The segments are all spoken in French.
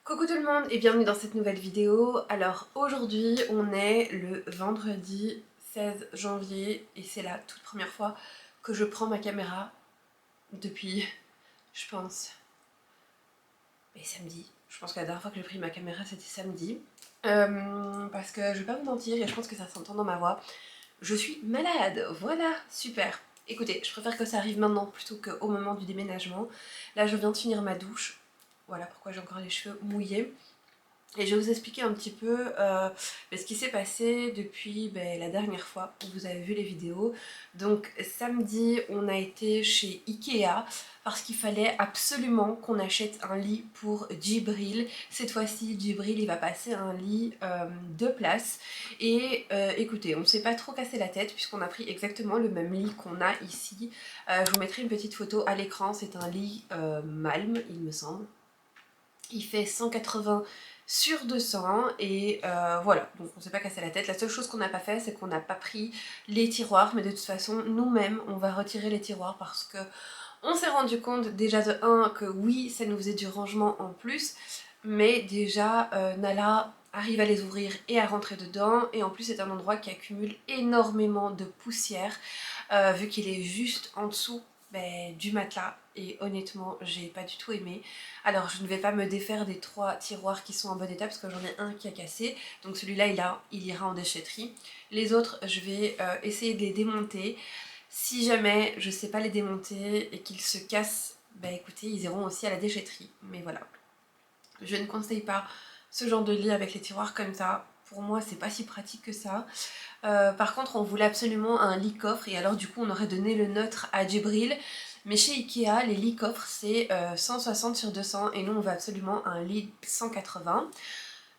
Coucou tout le monde et bienvenue dans cette nouvelle vidéo. Alors aujourd'hui on est le vendredi 16 janvier et c'est la toute première fois que je prends ma caméra depuis, je pense, samedi. Je pense que la dernière fois que j'ai pris ma caméra c'était samedi. Parce que je vais pas vous mentir et je pense que ça s'entend dans ma voix. Je suis malade, voilà, super. Écoutez, je préfère que ça arrive maintenant plutôt qu'au moment du déménagement. Là je viens de finir ma douche. Voilà pourquoi j'ai encore les cheveux mouillés. Et je vais vous expliquer un petit peu ce qui s'est passé depuis la dernière fois où vous avez vu les vidéos. Donc samedi, on a été chez Ikea parce qu'il fallait absolument qu'on achète un lit pour Djibril. Cette fois-ci, Djibril, il va passer un lit 2 places. Et écoutez, on ne s'est pas trop cassé la tête puisqu'on a pris exactement le même lit qu'on a ici. Je vous mettrai une petite photo à l'écran. C'est un lit Malm, il me semble. Il fait 180 sur 200 et voilà, donc on s'est pas cassé la tête. La seule chose qu'on n'a pas fait, c'est qu'on n'a pas pris les tiroirs, mais de toute façon, nous-mêmes, on va retirer les tiroirs parce que on s'est rendu compte déjà de 1 que oui, ça nous faisait du rangement en plus, mais déjà Nala arrive à les ouvrir et à rentrer dedans, et en plus c'est un endroit qui accumule énormément de poussière vu qu'il est juste en dessous du matelas, et honnêtement j'ai pas du tout aimé. Alors je ne vais pas me défaire des 3 tiroirs qui sont en bon état parce que j'en ai un qui a cassé, donc celui-là il ira en déchetterie. Les autres je vais essayer de les démonter. Si jamais je sais pas les démonter et qu'ils se cassent, écoutez, ils iront aussi à la déchetterie. Mais voilà, je ne conseille pas ce genre de lit avec les tiroirs comme ça. Pour moi c'est pas si pratique que ça. Par contre on voulait absolument un lit coffre, et alors du coup on aurait donné le nôtre à Djibril. Mais chez Ikea, les lits coffres c'est 160 sur 200 et nous on veut absolument un lit 180.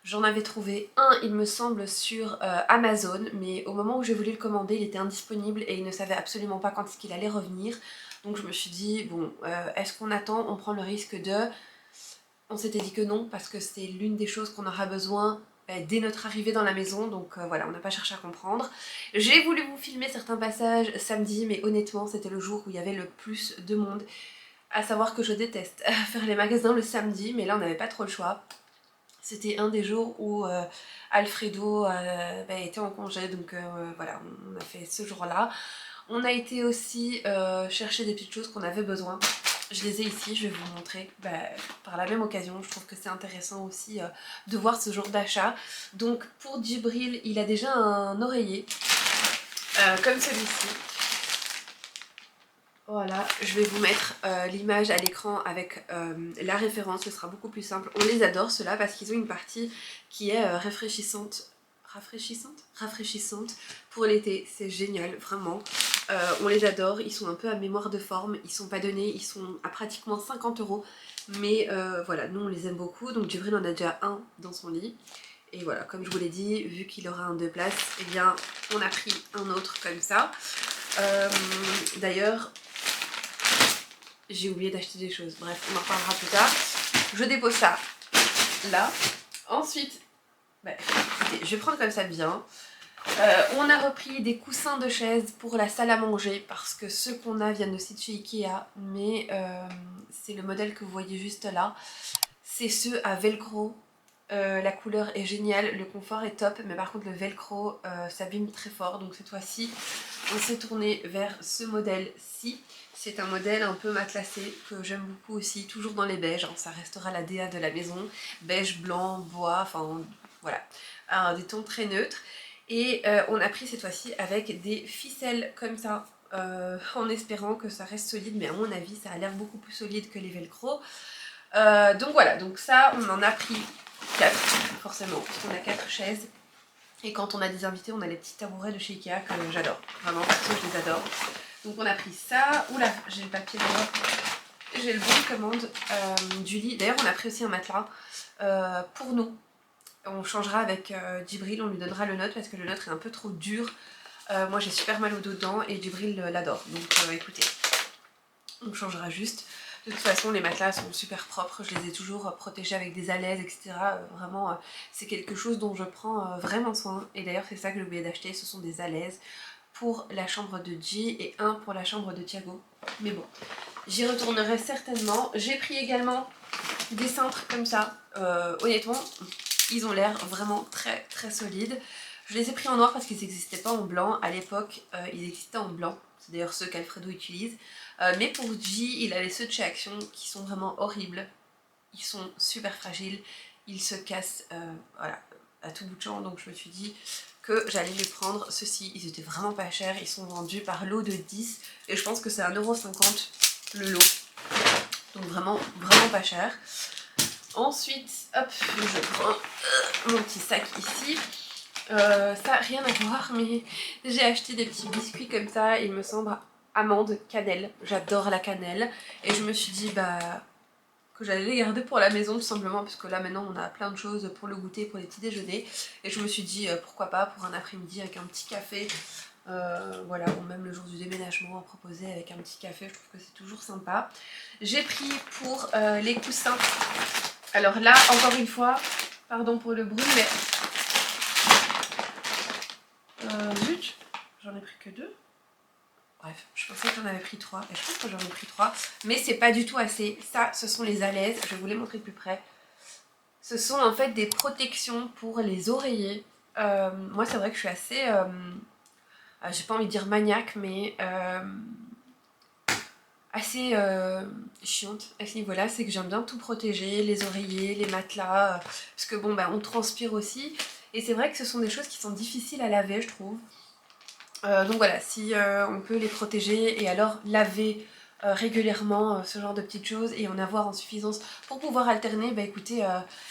J'en avais trouvé un, il me semble, sur Amazon, mais au moment où j'ai voulu le commander, il était indisponible et il ne savait absolument pas quand est-ce qu'il allait revenir. Donc je me suis dit, bon, est-ce qu'on attend, on prend le risque de... On s'était dit que non, parce que c'est l'une des choses qu'on aura besoin dès notre arrivée dans la maison, donc voilà, on n'a pas cherché à comprendre. J'ai voulu vous filmer certains passages samedi, mais honnêtement, c'était le jour où il y avait le plus de monde. À savoir que je déteste faire les magasins le samedi, mais là on n'avait pas trop le choix. C'était un des jours où Alfredo était en congé, donc voilà, on a fait ce jour-là. On a été aussi chercher des petites choses qu'on avait besoin. Je les ai ici, je vais vous montrer par la même occasion. Je trouve que c'est intéressant aussi de voir ce genre d'achat. Donc pour Djibril, il a déjà un oreiller comme celui-ci. Voilà, je vais vous mettre l'image à l'écran avec la référence, ce sera beaucoup plus simple. On les adore ceux-là parce qu'ils ont une partie qui est rafraîchissante pour l'été, c'est génial, vraiment. On les adore, ils sont un peu à mémoire de forme, ils sont pas donnés, ils sont à pratiquement 50 €. Mais voilà, nous on les aime beaucoup, donc Djibril en a déjà un dans son lit. Et voilà, comme je vous l'ai dit, vu qu'il aura un 2 places, eh bien on a pris un autre comme ça. D'ailleurs, j'ai oublié d'acheter des choses, bref, on en reparlera plus tard. Je dépose ça là. Ensuite, écoutez, je vais prendre comme ça bien. On a repris des coussins de chaise pour la salle à manger parce que ceux qu'on a viennent aussi de chez Ikea, mais c'est le modèle que vous voyez juste là. C'est ceux à velcro. La couleur est géniale, le confort est top, mais par contre le velcro s'abîme très fort, donc cette fois-ci on s'est tourné vers ce modèle-ci. C'est un modèle un peu matelassé que j'aime beaucoup aussi, toujours dans les beiges, hein, ça restera la DA de la maison, beige, blanc, bois, enfin voilà, des tons très neutres. Et on a pris cette fois-ci avec des ficelles comme ça, en espérant que ça reste solide, mais à mon avis ça a l'air beaucoup plus solide que les velcro. Donc voilà, donc ça on en a pris 4 forcément, puisqu'on a 4 chaises. Et quand on a des invités, on a les petits tabourets de chez Ikea que j'adore. Vraiment, perso, je les adore. Donc on a pris ça. Oula, j'ai le papier devant. J'ai le bon de commande du lit. D'ailleurs, on a pris aussi un matelas pour nous. On changera avec Djibril, on lui donnera le nôtre parce que le nôtre est un peu trop dur. Moi, j'ai super mal au dos dedans et Djibril l'adore. Donc écoutez, on changera juste. De toute façon, les matelas sont super propres, je les ai toujours protégés avec des alaises, etc. Vraiment, c'est quelque chose dont je prends vraiment soin. Et d'ailleurs, c'est ça que j'ai oublié d'acheter, ce sont des alaises pour la chambre de J et un pour la chambre de Thiago. Mais bon, j'y retournerai certainement. J'ai pris également des cintres comme ça, honnêtement, ils ont l'air vraiment très très solides. Je les ai pris en noir parce qu'ils n'existaient pas en blanc. À l'époque, ils existaient en blanc. C'est d'ailleurs ceux qu'Alfredo utilise. Mais pour G, il avait ceux de chez Action qui sont vraiment horribles. Ils sont super fragiles. Ils se cassent voilà, à tout bout de champ. Donc je me suis dit que j'allais les prendre. Ceux-ci, ils étaient vraiment pas chers. Ils sont vendus par lot de 10. Et je pense que c'est 1,50 € le lot. Donc vraiment, vraiment pas cher. Ensuite, hop, je prends mon petit sac ici. Ça, rien à voir, mais j'ai acheté des petits biscuits comme ça, il me semble, amande, cannelle. J'adore la cannelle. Et je me suis dit que j'allais les garder pour la maison tout simplement, parce que là maintenant on a plein de choses pour le goûter, pour les petits déjeuners. Et je me suis dit pourquoi pas pour un après-midi avec un petit café. Voilà, ou même le jour du déménagement à proposer avec un petit café, je trouve que c'est toujours sympa. J'ai pris pour les coussins. Alors là, encore une fois, pardon pour le bruit, mais zut, j'en ai pris que 2. Bref, je pensais que j'en avais pris 3 et je pense que j'en ai pris 3, mais c'est pas du tout assez. Ça, ce sont les alaises, je vais vous les montrer de plus près. Ce sont en fait des protections pour les oreillers. Moi, c'est vrai que je suis assez, j'ai pas envie de dire maniaque, mais assez chiante à ce niveau-là. C'est que j'aime bien tout protéger, les oreillers, les matelas, parce que bon, bah, on transpire aussi. Et c'est vrai que ce sont des choses qui sont difficiles à laver, je trouve. Donc voilà, si on peut les protéger et alors laver régulièrement ce genre de petites choses et en avoir en suffisance pour pouvoir alterner, bah écoutez,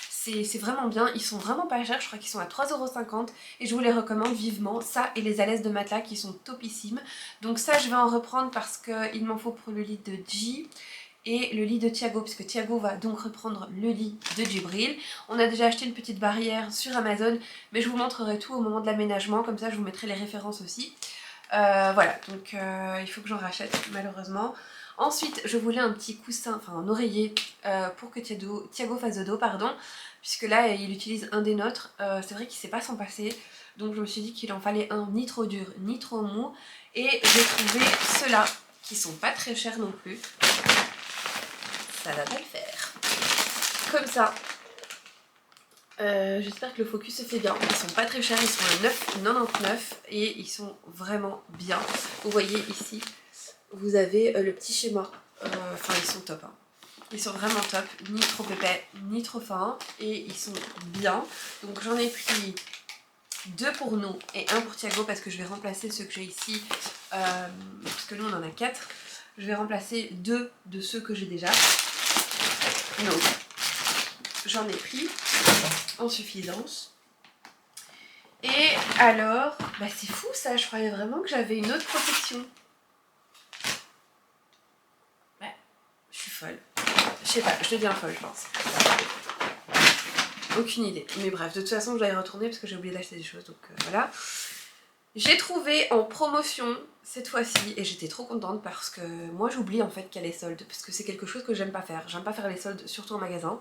c'est vraiment bien. Ils sont vraiment pas chers, je crois qu'ils sont à 3,50 € et je vous les recommande vivement. Ça et les alaises de matelas qui sont topissimes. Donc ça, je vais en reprendre parce qu'il m'en faut pour le lit de G et le lit de Thiago, puisque Thiago va donc reprendre le lit de Djibril. On a déjà acheté une petite barrière sur Amazon, mais je vous montrerai tout au moment de l'aménagement, comme ça je vous mettrai les références aussi. Voilà, donc il faut que j'en rachète malheureusement. Ensuite, je voulais un petit coussin, enfin un oreiller pour que Thiago fasse dodo, pardon, puisque là il utilise un des nôtres. C'est vrai qu'il ne sait pas s'en passer, donc je me suis dit qu'il en fallait un ni trop dur ni trop mou. Et j'ai trouvé ceux-là qui sont pas très chers non plus. Ça va pas le faire. Comme ça. J'espère que le focus se fait bien. Ils sont pas très chers, ils sont à 9,99 € et ils sont vraiment bien. Vous voyez ici, vous avez le petit schéma. Enfin, ils sont top. Hein. Ils sont vraiment top, ni trop épais, ni trop fins. Et ils sont bien. Donc j'en ai pris 2 pour nous et 1 pour Thiago parce que je vais remplacer ceux que j'ai ici. Parce que nous on en a 4. Je vais remplacer 2 de ceux que j'ai déjà. Donc j'en ai pris en suffisance. Et alors, bah c'est fou ça, je croyais vraiment que j'avais une autre protection. Ouais, je suis folle. Je sais pas, je deviens folle je pense. Aucune idée. Mais bref, de toute façon je dois y retourner parce que j'ai oublié d'acheter des choses, donc voilà. J'ai trouvé en promotion cette fois-ci et j'étais trop contente parce que moi j'oublie en fait qu'il y a les soldes parce que c'est quelque chose que j'aime pas faire. J'aime pas faire les soldes, surtout en magasin.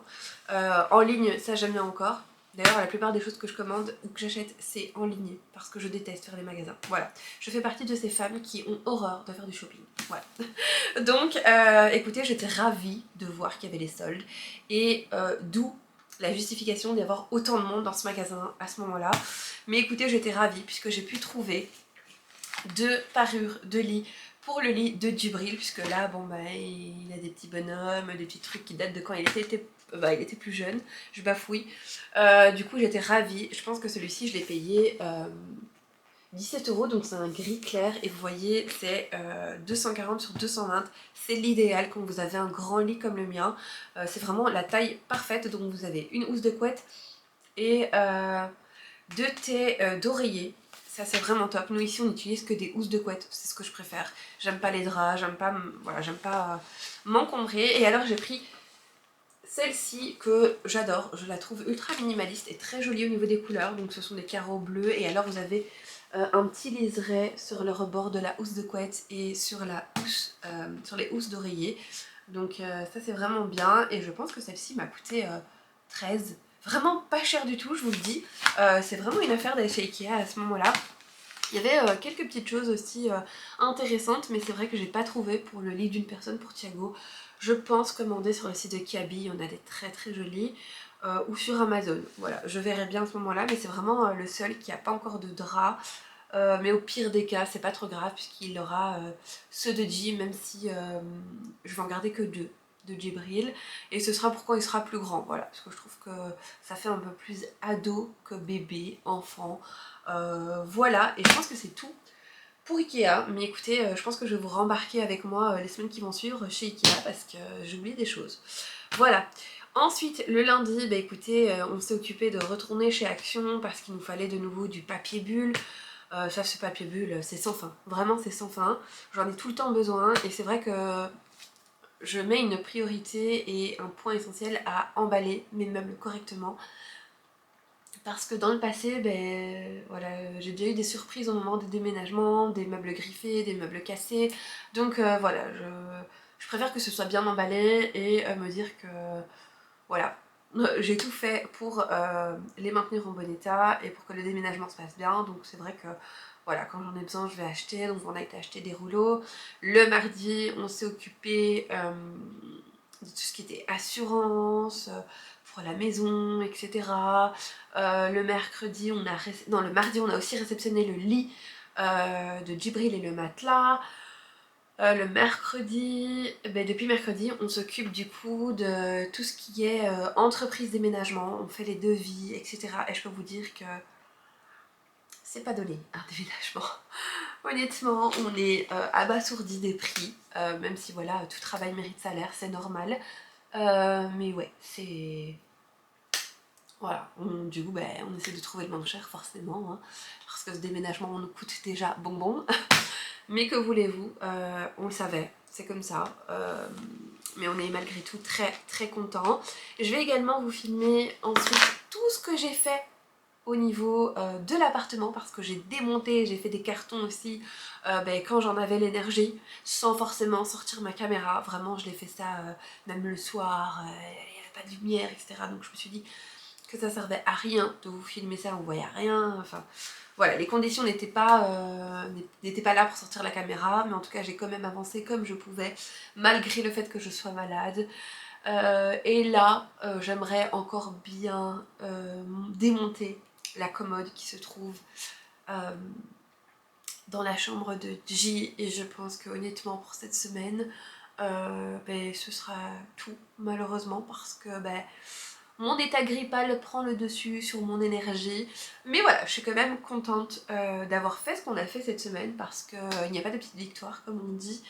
En ligne, ça j'aime bien encore. D'ailleurs, la plupart des choses que je commande ou que j'achète, c'est en ligne parce que je déteste faire les magasins. Voilà, je fais partie de ces femmes qui ont horreur de faire du shopping. Voilà. Donc, écoutez, j'étais ravie de voir qu'il y avait les soldes et d'où la justification d'y avoir autant de monde dans ce magasin à ce moment-là. Mais écoutez, j'étais ravie puisque j'ai pu trouver 2 parures de lit pour le lit de Djibril, puisque là, bon bah, il a des petits bonhommes, des petits trucs qui datent de quand il était plus jeune, je bafouille. Du coup, j'étais ravie. Je pense que celui-ci, je l'ai payé 17 €, donc c'est un gris clair, et vous voyez, c'est 240 sur 220. C'est l'idéal quand vous avez un grand lit comme le mien. C'est vraiment la taille parfaite, donc vous avez une housse de couette et 2 thés d'oreiller. Ça c'est vraiment top. Nous ici on n'utilise que des housses de couette, c'est ce que je préfère. J'aime pas les draps, j'aime pas, voilà, j'aime pas m'encombrer. Et alors j'ai pris celle-ci que j'adore, je la trouve ultra minimaliste et très jolie au niveau des couleurs. Donc ce sont des carreaux bleus et alors vous avez un petit liseré sur le rebord de la housse de couette et sur les housses d'oreiller. Donc ça c'est vraiment bien et je pense que celle-ci m'a coûté 13 €. Vraiment pas cher du tout, je vous le dis. C'est vraiment une affaire d'aller chez Ikea à ce moment-là. Il y avait quelques petites choses aussi intéressantes, mais c'est vrai que j'ai pas trouvé pour le lit d'une personne pour Thiago. Je pense commander sur le site de Kiabi, on a des très très jolis, ou sur Amazon. Voilà, je verrai bien à ce moment-là, mais c'est vraiment le seul qui n'a pas encore de drap. Mais au pire des cas, c'est pas trop grave puisqu'il aura ceux de J, même si je vais en garder que 2 de Djibril. Et ce sera pour quand il sera plus grand, voilà, parce que je trouve que ça fait un peu plus ado que bébé, enfant. Voilà, et je pense que c'est tout pour Ikea. Mais écoutez, je pense que je vais vous rembarquer avec moi les semaines qui vont suivre chez Ikea parce que j'ai oublié des choses. Voilà. Ensuite, le lundi, bah écoutez, on s'est occupé de retourner chez Action parce qu'il nous fallait de nouveau du papier bulle. Ça, ce papier bulle, c'est sans fin. Vraiment, c'est sans fin. J'en ai tout le temps besoin et c'est vrai que je mets une priorité et un point essentiel à emballer mes meubles correctement. Parce que dans le passé, ben, voilà, j'ai déjà eu des surprises au moment des déménagements, des meubles griffés, des meubles cassés. Donc voilà, je préfère que ce soit bien emballé et me dire que voilà, j'ai tout fait pour les maintenir en bon état et pour que le déménagement se passe bien. Donc c'est vrai que voilà, quand j'en ai besoin, je vais acheter. Donc on a été acheter des rouleaux. Le mardi, on s'est occupé de tout ce qui était assurance pour la maison, etc. Le mercredi, non, le mardi, on a aussi réceptionné le lit de Djibril et le matelas. Le mercredi, depuis mercredi, on s'occupe du coup de tout ce qui est entreprise déménagement, on fait les devis, etc. Et je peux vous dire que c'est pas donné un déménagement. Honnêtement, on est abasourdi des prix, même si voilà, tout travail mérite salaire, c'est normal. Mais ouais, c'est... Voilà, du coup, on essaie de trouver le moins cher forcément, hein, parce que ce déménagement on nous coûte déjà bonbon. Mais que voulez-vous, on le savait, c'est comme ça. Mais on est malgré tout très très content. Je vais également vous filmer ensuite tout ce que j'ai fait au niveau de l'appartement parce que j'ai démonté, j'ai fait des cartons aussi quand j'en avais l'énergie sans forcément sortir ma caméra. Vraiment, je l'ai fait ça même le soir, il n'y avait pas de lumière, etc. Donc je me suis dit que ça servait à rien de vous filmer ça, on voyait rien, enfin... Voilà, les conditions n'étaient pas là pour sortir la caméra, mais en tout cas j'ai quand même avancé comme je pouvais, malgré le fait que je sois malade. Et là, j'aimerais encore bien démonter la commode qui se trouve dans la chambre de J, et je pense que honnêtement pour cette semaine, ce sera tout malheureusement parce que mon état grippal prend le dessus sur mon énergie. Mais voilà, je suis quand même contente d'avoir fait ce qu'on a fait cette semaine parce qu'il n'y a pas de petite victoire comme on dit.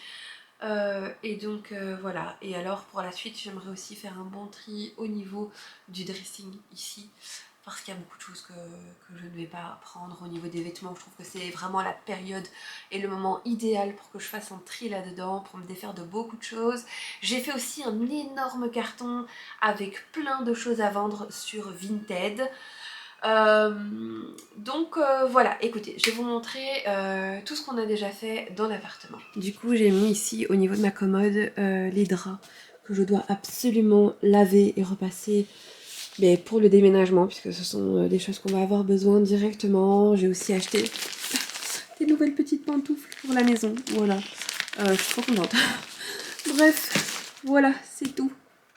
Et donc voilà, et alors pour la suite j'aimerais aussi faire un bon tri au niveau du dressing ici parce qu'il y a beaucoup de choses que je ne vais pas prendre au niveau des vêtements. Je trouve que c'est vraiment la période et le moment idéal pour que je fasse un tri là-dedans, pour me défaire de beaucoup de choses. J'ai fait aussi un énorme carton avec plein de choses à vendre sur Vinted. Voilà, écoutez, je vais vous montrer tout ce qu'on a déjà fait dans l'appartement. Du coup, j'ai mis ici au niveau de ma commode les draps que je dois absolument laver et repasser pour le déménagement, puisque ce sont des choses qu'on va avoir besoin directement. J'ai aussi acheté des nouvelles petites pantoufles pour la maison, voilà. Je suis trop contente. Bref, voilà, c'est tout.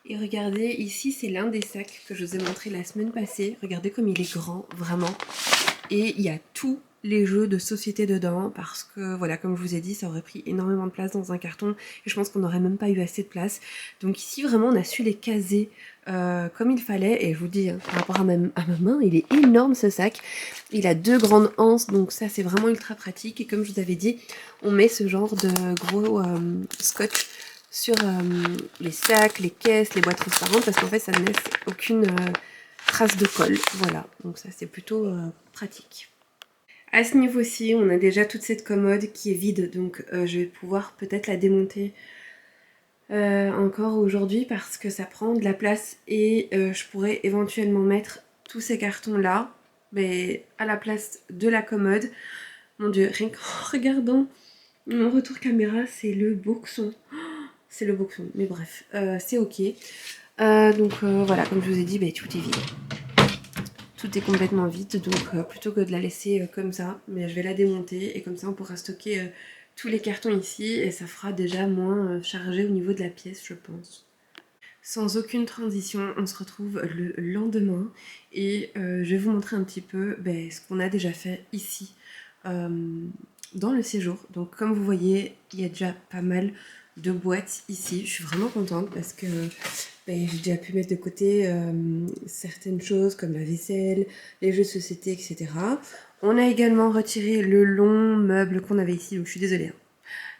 Et regardez, ici c'est l'un des sacs que je vous ai montré la semaine passée. Regardez comme il est grand, vraiment. Et il y a tous les jeux de société dedans parce que voilà, comme je vous ai dit, ça aurait pris énormément de place dans un carton et je pense qu'on n'aurait même pas eu assez de place. Donc ici vraiment on a su les caser comme il fallait, et je vous dis, hein, par rapport à ma main, il est énorme ce sac. Il a 2 grandes anses, donc ça c'est vraiment ultra pratique. Et comme je vous avais dit, on met ce genre de gros scotch sur les sacs, les caisses, les boîtes transparentes, parce qu'en fait ça ne laisse aucune trace de colle. Voilà, donc ça c'est plutôt pratique. À ce niveau-ci, on a déjà toute cette commode qui est vide, donc je vais pouvoir peut-être la démonter encore aujourd'hui parce que ça prend de la place et je pourrais éventuellement mettre tous ces cartons là à la place de la commode. Mon dieu, rien qu'en regardant mon retour caméra, c'est le boxon. C'est le boxon, mais bref, c'est ok. Voilà, comme je vous ai dit, tout est vide. Tout est complètement vide, donc plutôt que de la laisser comme ça, mais je vais la démonter et comme ça on pourra stocker tous les cartons ici et ça fera déjà moins chargé au niveau de la pièce, je pense. Sans aucune transition, on se retrouve le lendemain et je vais vous montrer un petit peu ce qu'on a déjà fait ici dans le séjour. Donc comme vous voyez, il y a déjà pas mal de boîtes ici. Je suis vraiment contente parce que j'ai déjà pu mettre de côté certaines choses comme la vaisselle, les jeux de société, etc. On a également retiré le long meuble qu'on avait ici, donc je suis désolée, hein.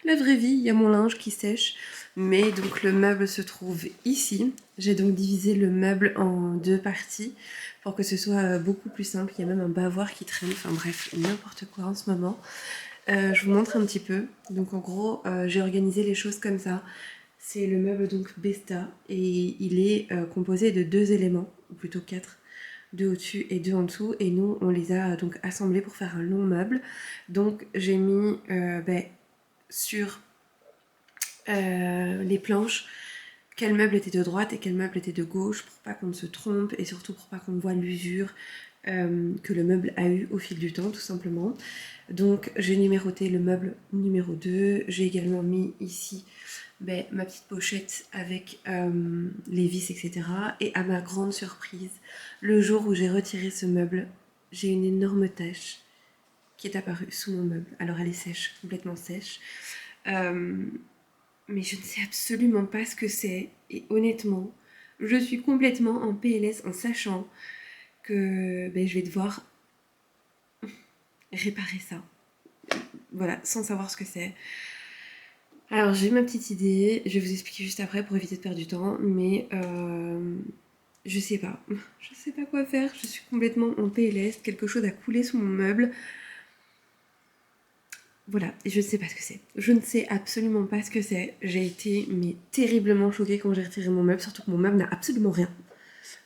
La vraie vie, il y a mon linge qui sèche, mais donc le meuble se trouve ici. J'ai donc divisé le meuble en 2 parties pour que ce soit beaucoup plus simple. Il y a même un bavoir qui traîne, enfin bref, n'importe quoi en ce moment. Je vous montre un petit peu. Donc en gros, j'ai organisé les choses comme ça. C'est le meuble donc Besta et il est composé de 2 éléments, ou plutôt 4. 2 au-dessus et 2 en dessous, et nous on les a donc assemblés pour faire un long meuble. Donc j'ai mis sur les planches quel meuble était de droite et quel meuble était de gauche pour pas qu'on ne se trompe et surtout pour pas qu'on voit l'usure que le meuble a eu au fil du temps, tout simplement. Donc j'ai numéroté le meuble numéro 2, j'ai également mis ici ma petite pochette avec les vis, etc. Et à ma grande surprise, le jour où j'ai retiré ce meuble, j'ai une énorme tache qui est apparue sous mon meuble. Alors elle est sèche, complètement sèche. Mais je ne sais absolument pas ce que c'est. Et honnêtement, je suis complètement en PLS en sachant que je vais devoir réparer ça. Voilà, sans savoir ce que c'est. Alors j'ai ma petite idée, je vais vous expliquer juste après pour éviter de perdre du temps, mais je sais pas. Je sais pas quoi faire, je suis complètement en PLS, quelque chose a coulé sous mon meuble. Voilà, et je ne sais pas ce que c'est. Je ne sais absolument pas ce que c'est. J'ai été terriblement choquée quand j'ai retiré mon meuble, surtout que mon meuble n'a absolument rien.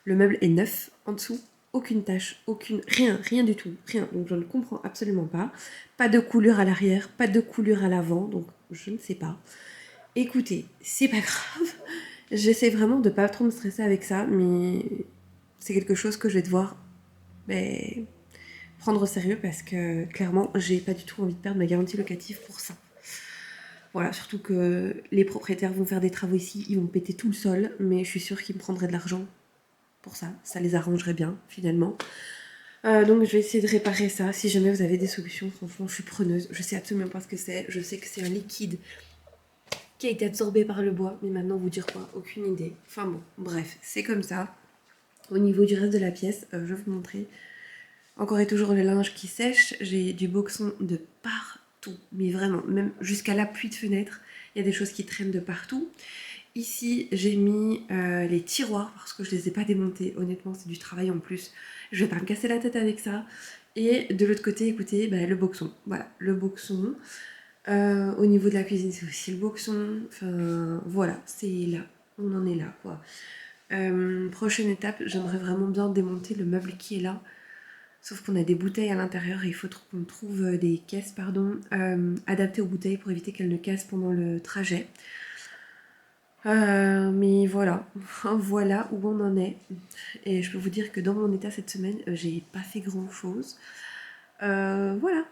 Le meuble est neuf en dessous, aucune tache, rien du tout, rien. Donc je ne comprends absolument pas. Pas de coulure à l'arrière, pas de coulure à l'avant, donc je ne sais pas. Écoutez, c'est pas grave. J'essaie vraiment de pas trop me stresser avec ça, mais c'est quelque chose que je vais devoir prendre au sérieux parce que clairement j'ai pas du tout envie de perdre ma garantie locative pour ça. Voilà, surtout que les propriétaires vont faire des travaux ici, ils vont péter tout le sol, mais je suis sûre qu'ils me prendraient de l'argent pour ça, ça les arrangerait bien finalement. Donc je vais essayer de réparer ça. Si jamais vous avez des solutions, franchement je suis preneuse. Je sais absolument pas ce que c'est, je sais que c'est un liquide qui a été absorbé par le bois, mais maintenant vous dire quoi, aucune idée. Enfin bon, bref, c'est comme ça. Au niveau du reste de la pièce, je vais vous montrer. Encore et toujours le linge qui sèche, j'ai du boxon de partout, mais vraiment, même jusqu'à l'appui de fenêtre, il y a des choses qui traînent de partout. Ici, j'ai mis les tiroirs parce que je les ai pas démontés, honnêtement c'est du travail en plus, je vais pas me casser la tête avec ça. Et de l'autre côté, écoutez, le boxon, voilà, le boxon. Au niveau de la cuisine, c'est aussi le boxon, enfin voilà, c'est là, on en est là quoi. Prochaine étape, j'aimerais vraiment bien démonter le meuble qui est là. Sauf qu'on a des bouteilles à l'intérieur et il faut qu'on trouve des caisses adaptées aux bouteilles pour éviter qu'elles ne cassent pendant le trajet. Mais voilà, voilà où on en est. Et je peux vous dire que dans mon état cette semaine, j'ai pas fait grand chose. Voilà.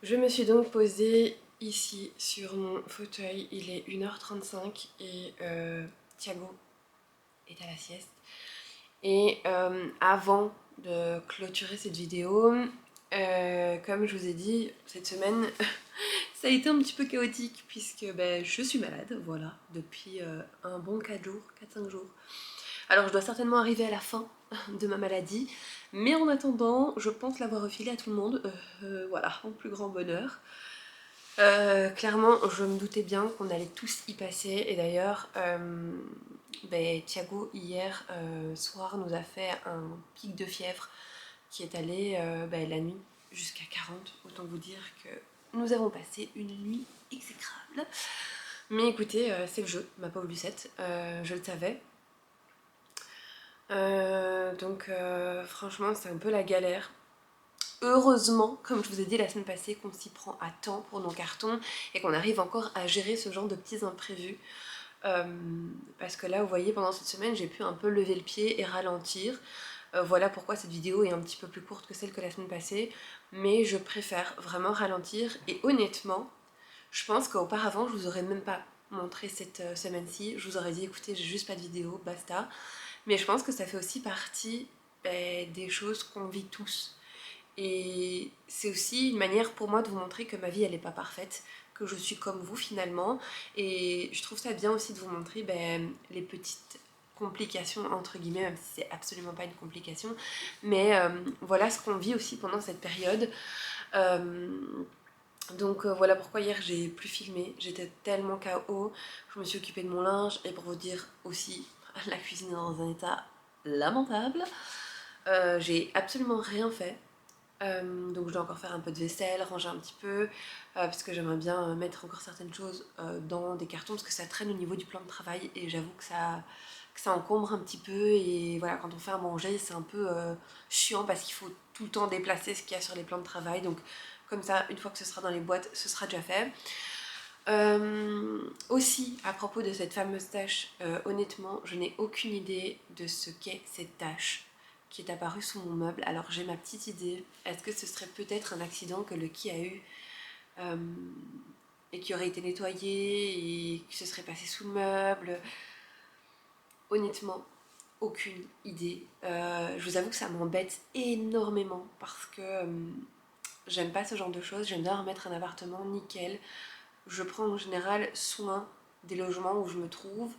Je me suis donc posée ici sur mon fauteuil. Il est 1h35 et Thiago est à la sieste. Et avant de clôturer cette vidéo, comme je vous ai dit, cette semaine ça a été un petit peu chaotique puisque je suis malade, voilà, depuis un bon 4-5 jours. Alors je dois certainement arriver à la fin de ma maladie, mais en attendant, je pense l'avoir refilé à tout le monde, voilà, en plus grand bonheur. Clairement, je me doutais bien qu'on allait tous y passer, et d'ailleurs, Thiago hier soir nous a fait un pic de fièvre qui est allé la nuit jusqu'à 40, autant vous dire que nous avons passé une nuit exécrable. Mais écoutez, c'est le jeu, ma pauvre Lucette, je le savais. Donc franchement c'est un peu la galère. Heureusement, comme je vous ai dit la semaine passée, qu'on s'y prend à temps pour nos cartons et qu'on arrive encore à gérer ce genre de petits imprévus. Parce que là, vous voyez, pendant cette semaine, j'ai pu un peu lever le pied et ralentir. Voilà pourquoi cette vidéo est un petit peu plus courte que celle que la semaine passée, mais je préfère vraiment ralentir et honnêtement, je pense qu'auparavant je vous aurais même pas montré cette semaine-ci, je vous aurais dit écoutez j'ai juste pas de vidéo, basta, mais je pense que ça fait aussi partie des choses qu'on vit tous. Et c'est aussi une manière pour moi de vous montrer que ma vie elle n'est pas parfaite, que je suis comme vous finalement. Et je trouve ça bien aussi de vous montrer les petites complications entre guillemets, même si c'est absolument pas une complication. Mais voilà ce qu'on vit aussi pendant cette période. Euh, donc voilà pourquoi hier j'ai plus filmé, j'étais tellement KO, je me suis occupée de mon linge et pour vous dire aussi, la cuisine est dans un état lamentable. J'ai absolument rien fait. Donc je dois encore faire un peu de vaisselle, ranger un petit peu, parce que j'aimerais bien mettre encore certaines choses dans des cartons, parce que ça traîne au niveau du plan de travail et j'avoue que ça encombre un petit peu. Et voilà, quand on fait à manger, c'est un peu chiant parce qu'il faut tout le temps déplacer ce qu'il y a sur les plans de travail. Donc comme ça, une fois que ce sera dans les boîtes, ce sera déjà fait. Aussi, à propos de cette fameuse tâche, honnêtement, je n'ai aucune idée de ce qu'est cette tâche qui est apparue sous mon meuble. Alors j'ai ma petite idée. Est-ce que ce serait peut-être un accident que le qui a eu euh, et qui aurait été nettoyé et qui se serait passé sous le meuble? Honnêtement, aucune idée. Je vous avoue que ça m'embête énormément parce que j'aime pas ce genre de choses. J'aime bien remettre un appartement nickel. Je prends en général soin des logements où je me trouve,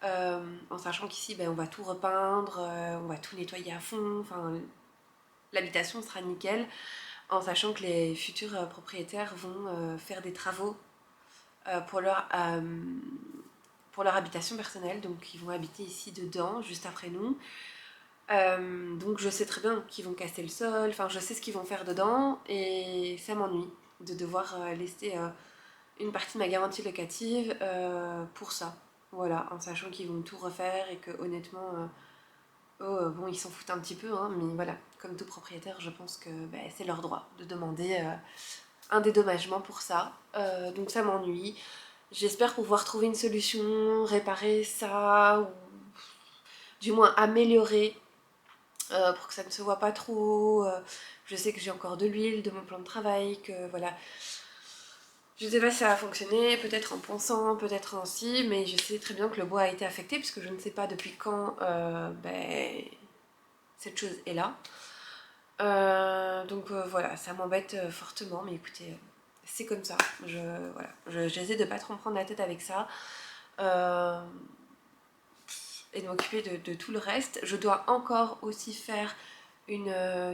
en sachant qu'ici on va tout repeindre, on va tout nettoyer à fond, enfin l'habitation sera nickel, en sachant que les futurs propriétaires vont faire des travaux euh, pour, leur, euh, pour leur habitation personnelle, donc ils vont habiter ici dedans, juste après nous. Donc je sais très bien qu'ils vont casser le sol, enfin je sais ce qu'ils vont faire dedans, et ça m'ennuie de devoir laisser une partie de ma garantie locative pour ça. Voilà, en sachant qu'ils vont tout refaire et que honnêtement, bon, ils s'en foutent un petit peu, hein, mais voilà, comme tout propriétaire, je pense que c'est leur droit de demander un dédommagement pour ça. Donc ça m'ennuie. J'espère pouvoir trouver une solution, réparer ça, ou du moins améliorer pour que ça ne se voit pas trop. Je sais que j'ai encore de l'huile de mon plan de travail, que voilà, je sais pas si ça va fonctionner, peut-être en ponçant, peut-être en si, mais je sais très bien que le bois a été affecté puisque je ne sais pas depuis quand cette chose est là. Donc voilà, ça m'embête fortement, mais écoutez, c'est comme ça. J'essaie de pas trop me prendre la tête avec ça et de m'occuper de tout le reste. Je dois encore aussi faire une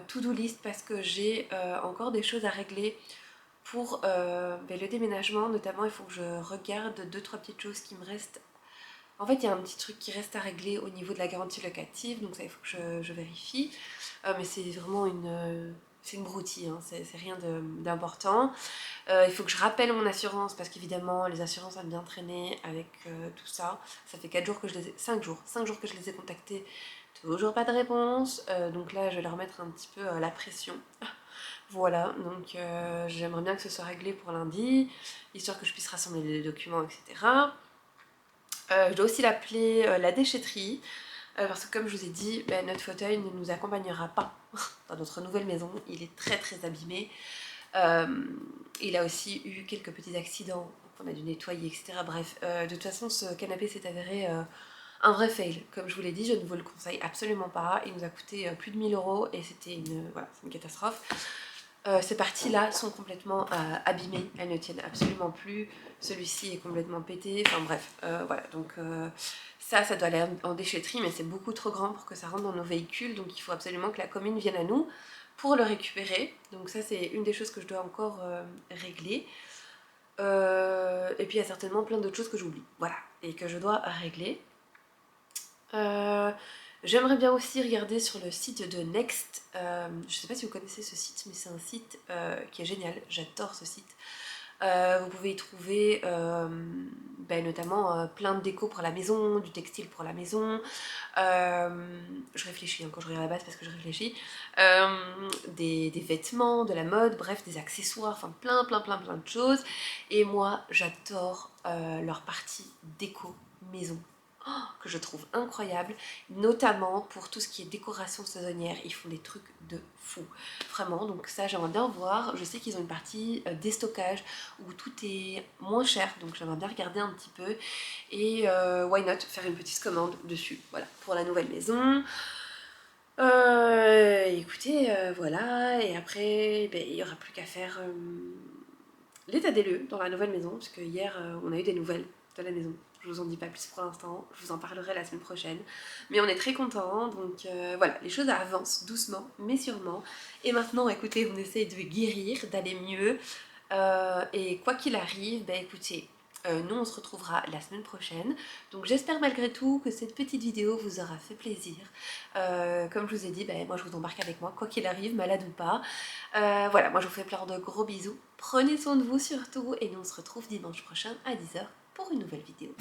to-do list parce que j'ai encore des choses à régler pour le déménagement. Notamment, il faut que je regarde 2-3 petites choses qui me restent. En fait, il y a un petit truc qui reste à régler au niveau de la garantie locative, donc ça, il faut que je vérifie. Mais c'est vraiment c'est une broutille, hein, c'est rien d'important. Il faut que je rappelle mon assurance, parce qu'évidemment, les assurances aiment bien traîner avec tout ça. Ça fait 4 jours que je les ai... 5 jours que je les ai contactés. Toujours pas de réponse. Donc là, je vais leur mettre un petit peu la pression. Voilà, donc j'aimerais bien que ce soit réglé pour lundi, histoire que je puisse rassembler les documents, etc. Je dois aussi l'appeler la déchetterie, parce que comme je vous ai dit, notre fauteuil ne nous accompagnera pas dans notre nouvelle maison, il est très très abîmé. Il a aussi eu quelques petits accidents qu'on a dû nettoyer, etc. Bref, de toute façon, ce canapé s'est avéré un vrai fail. Comme je vous l'ai dit, je ne vous le conseille absolument pas. Il nous a coûté plus de 1 000 € et c'était voilà, c'est une catastrophe. Ces parties-là sont complètement abîmées, elles ne tiennent absolument plus. Celui-ci est complètement pété, enfin bref, voilà. Donc ça doit aller en déchetterie, mais c'est beaucoup trop grand pour que ça rentre dans nos véhicules, donc il faut absolument que la commune vienne à nous pour le récupérer. Donc ça, c'est une des choses que je dois encore régler. Et puis il y a certainement plein d'autres choses que j'oublie, voilà, et que je dois régler. J'aimerais bien aussi regarder sur le site de Next. Je sais pas si vous connaissez ce site, mais c'est un site qui est génial. J'adore ce site. Vous pouvez y trouver notamment plein de déco pour la maison, du textile pour la maison. Je réfléchis quand je regarde la base parce que je réfléchis. Des vêtements, de la mode, bref, des accessoires, enfin plein de choses. Et moi, j'adore leur partie déco maison. que je trouve incroyable, notamment pour tout ce qui est décoration saisonnière. Ils font des trucs de fou, vraiment. Donc ça, j'aimerais bien voir. Je sais qu'ils ont une partie déstockage où tout est moins cher, donc j'aimerais bien regarder un petit peu. Et why not faire une petite commande dessus, voilà, pour la nouvelle maison. Écoutez, voilà, et après, ben, il n'y aura plus qu'à faire l'état des lieux dans la nouvelle maison, parce que hier, on a eu des nouvelles de la maison. Je vous en dis pas plus pour l'instant, je vous en parlerai la semaine prochaine. Mais on est très contents, donc voilà, les choses avancent doucement, mais sûrement. Et maintenant, écoutez, on essaye de guérir, d'aller mieux. Et quoi qu'il arrive, bah écoutez, nous on se retrouvera la semaine prochaine. Donc j'espère malgré tout que cette petite vidéo vous aura fait plaisir. Comme je vous ai dit, bah, moi je vous embarque avec moi, quoi qu'il arrive, malade ou pas. Voilà, moi je vous fais plein de gros bisous. Prenez soin de vous surtout et nous on se retrouve dimanche prochain à 10 h pour une nouvelle vidéo.